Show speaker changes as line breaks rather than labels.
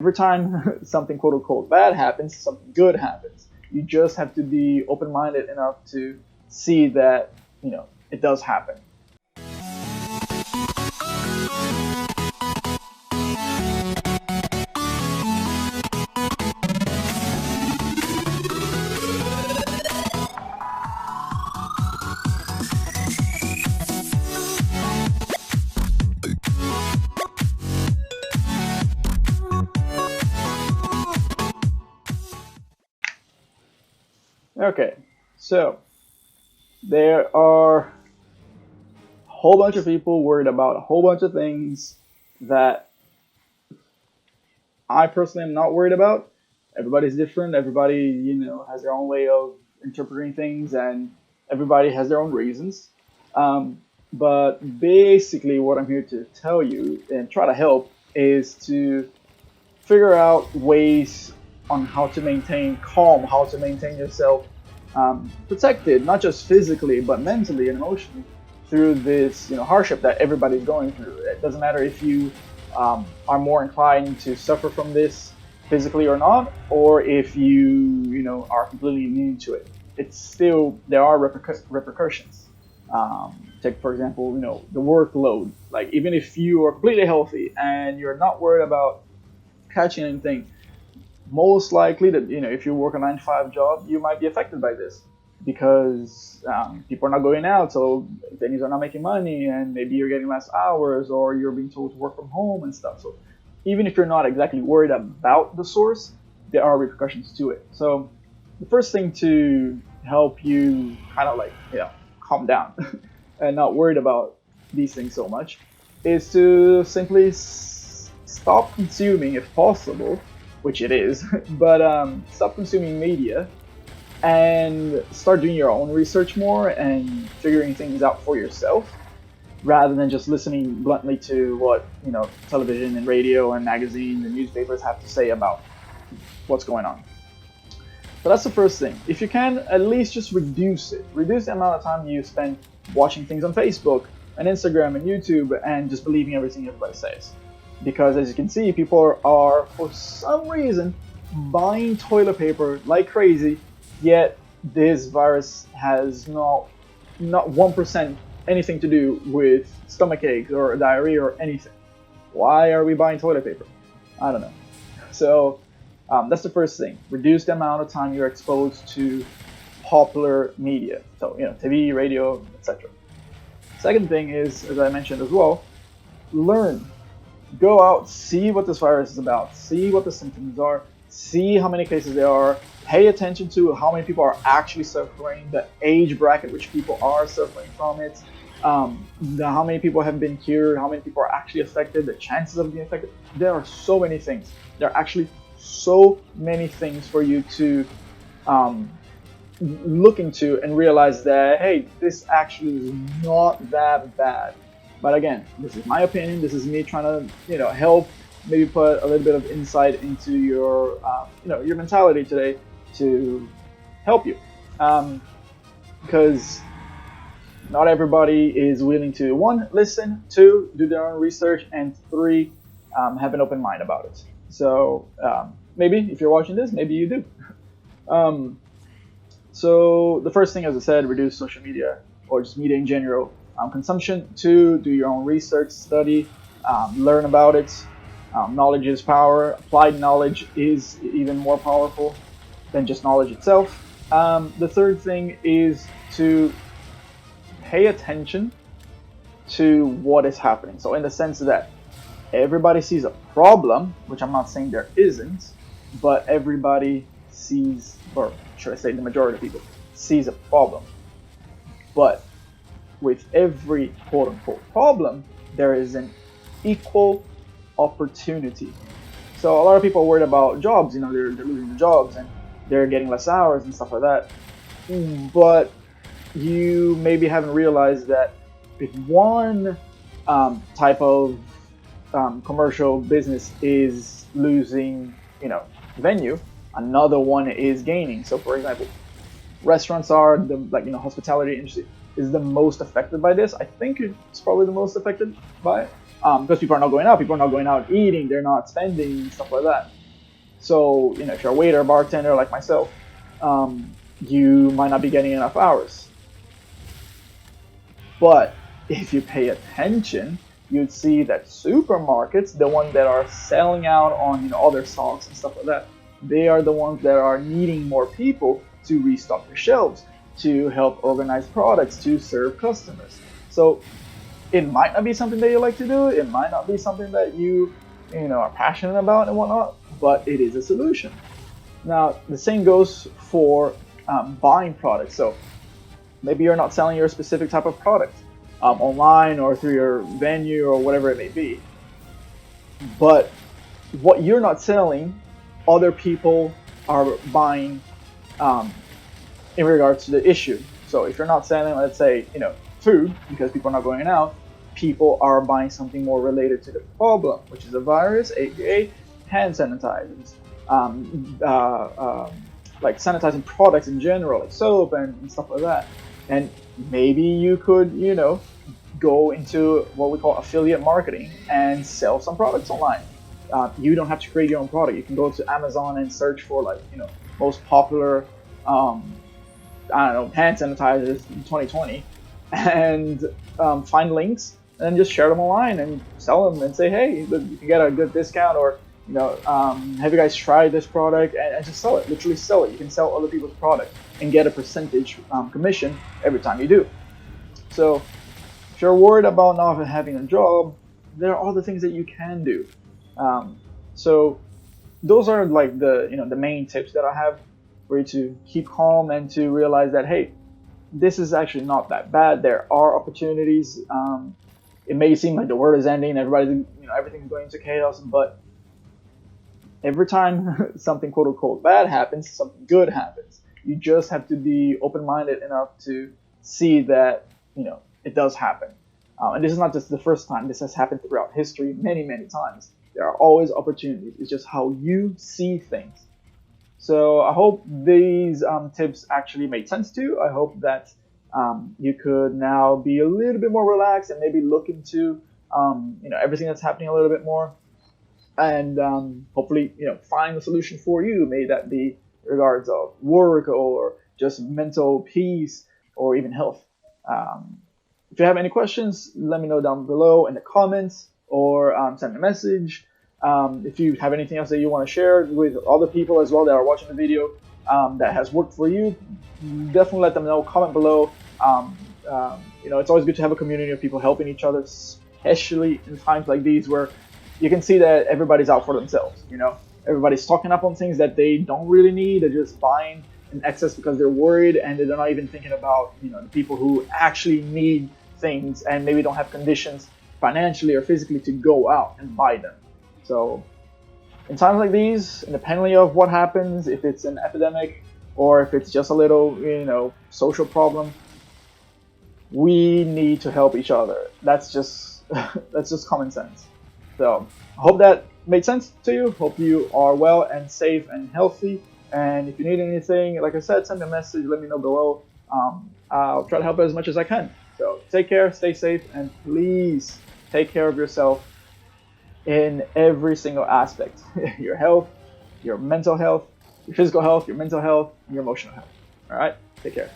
Every time something quote unquote bad happens, something good happens. You just have to be open-minded enough to see that, it does happen. Okay, so there are a whole bunch of people worried about a whole bunch of things that I personally am not worried about. Everybody's different. Everybody, has their own way of interpreting things, and everybody has their own reasons. But basically, what I'm here to tell you and try to help is to figure out ways on how to maintain calm, how to maintain yourself protected, not just physically but mentally and emotionally through this hardship that everybody's going through. It doesn't matter if you are more inclined to suffer from this physically or not, or if you are completely immune to it. It's still there are repercussions. Take for example, the workload. Like even if you are completely healthy and you're not worried about catching anything, most likely that if you work a 9 to 5 job, you might be affected by this because people are not going out, so venues are not making money, and maybe you're getting less hours, or you're being told to work from home and stuff. So even if you're not exactly worried about the source, there are repercussions to it. So the first thing to help you kind of like calm down and not worried about these things so much is to simply stop consuming, if possible, which it is, but stop consuming media and start doing your own research more and figuring things out for yourself, rather than just listening bluntly to what television and radio and magazines and newspapers have to say about what's going on. So that's the first thing. If you can, at least just reduce it. Reduce the amount of time you spend watching things on Facebook and Instagram and YouTube and just believing everything everybody says. Because as you can see, people are for some reason buying toilet paper like crazy, yet this virus has not 1% anything to do with stomach aches or diarrhea or anything. Why are we buying toilet paper? I don't know. So that's the first thing. Reduce the amount of time you're exposed to popular media. So TV, radio, etc. Second thing is, as I mentioned as well, learn. Go out, see what this virus is about, see what the symptoms are, see how many cases there are, pay attention to how many people are actually suffering, the age bracket which people are suffering from it, how many people have been cured, how many people are actually affected, the chances of being affected. There are so many things. There are actually so many things for you to look into and realize that, hey, this actually is not that bad. But again, this is my opinion. This is me trying to, help, maybe put a little bit of insight into your, your mentality today to help you, because not everybody is willing to, 1, listen, 2, do their own research, and 3, have an open mind about it. So maybe if you're watching this, maybe you do. So the first thing, as I said, reduce social media or just media in general. Consumption. 2, do your own research, study, learn about it. Knowledge is power. Applied knowledge is even more powerful than just knowledge itself. The third thing is to pay attention to what is happening. So in the sense that everybody sees a problem, which I'm not saying there isn't, but everybody sees, or should I say the majority of people, sees a problem. But with every quote-unquote problem, there is an equal opportunity. So a lot of people are worried about jobs, they're losing their jobs and they're getting less hours and stuff like that. But you maybe haven't realized that if one type of commercial business is losing, venue, another one is gaining. So for example, restaurants are hospitality industry is the most affected by this. I think it's probably the most affected by it. because people are not going out. People are not going out eating. They're not spending stuff like that. So if you're a waiter, bartender like myself, you might not be getting enough hours. But if you pay attention, you'd see that supermarkets, the ones that are selling out on other stocks and stuff like that, they are the ones that are needing more people to restock their shelves, to help organize products, to serve customers. So it might not be something that you like to do. It might not be something that you are passionate about and whatnot, but it is a solution. Now the same goes for buying products. So maybe you're not selling your specific type of product online or through your venue or whatever it may be, but what you're not selling, other people are buying in regards to the issue. So if you're not selling, let's say, food, because people are not going out, people are buying something more related to the problem, which is a virus, aka hand sanitizers, like sanitizing products in general, like soap and stuff like that. And maybe you could, go into what we call affiliate marketing and sell some products online. You don't have to create your own product. You can go to Amazon and search for most popular hand sanitizers in 2020, and find links and just share them online and sell them and say, hey, look, you can get a good discount, or have you guys tried this product, and just sell it. Literally sell it. You can sell other people's product and get a percentage commission every time you do. So if you're worried about not having a job, there are other things that you can do. So those are like the main tips that I have for you to keep calm and to realize that, hey, this is actually not that bad. There are opportunities. It may seem like the world is ending, everything's going into chaos, but every time something quote unquote bad happens, something good happens. You just have to be open-minded enough to see that it does happen. And this is not just the first time. This has happened throughout history many, many times. There are always opportunities. It's just how you see things. So I hope these tips actually made sense to you. I hope that you could now be a little bit more relaxed and maybe look into everything that's happening a little bit more, and hopefully find a solution for you. May that be in regards of work or just mental peace or even health. If you have any questions, let me know down below in the comments, or send me a message. If you have anything else that you want to share with other people as well that are watching the video that has worked for you, definitely let them know. Comment below. It's always good to have a community of people helping each other, especially in times like these where you can see that everybody's out for themselves. Everybody's stocking up on things that they don't really need. They're just buying in excess because they're worried, and they're not even thinking about the people who actually need things and maybe don't have conditions financially or physically to go out and buy them. So in times like these, independently of what happens, if it's an epidemic or if it's just a little social problem, we need to help each other. That's just common sense. So I hope that made sense to you. Hope you are well and safe and healthy. And if you need anything, like I said, send me a message. Let me know below. I'll try to help as much as I can. So take care, stay safe, and please take care of yourself in every single aspect. Your health, your mental health, your physical health, your mental health, and your emotional health. All right? Take care.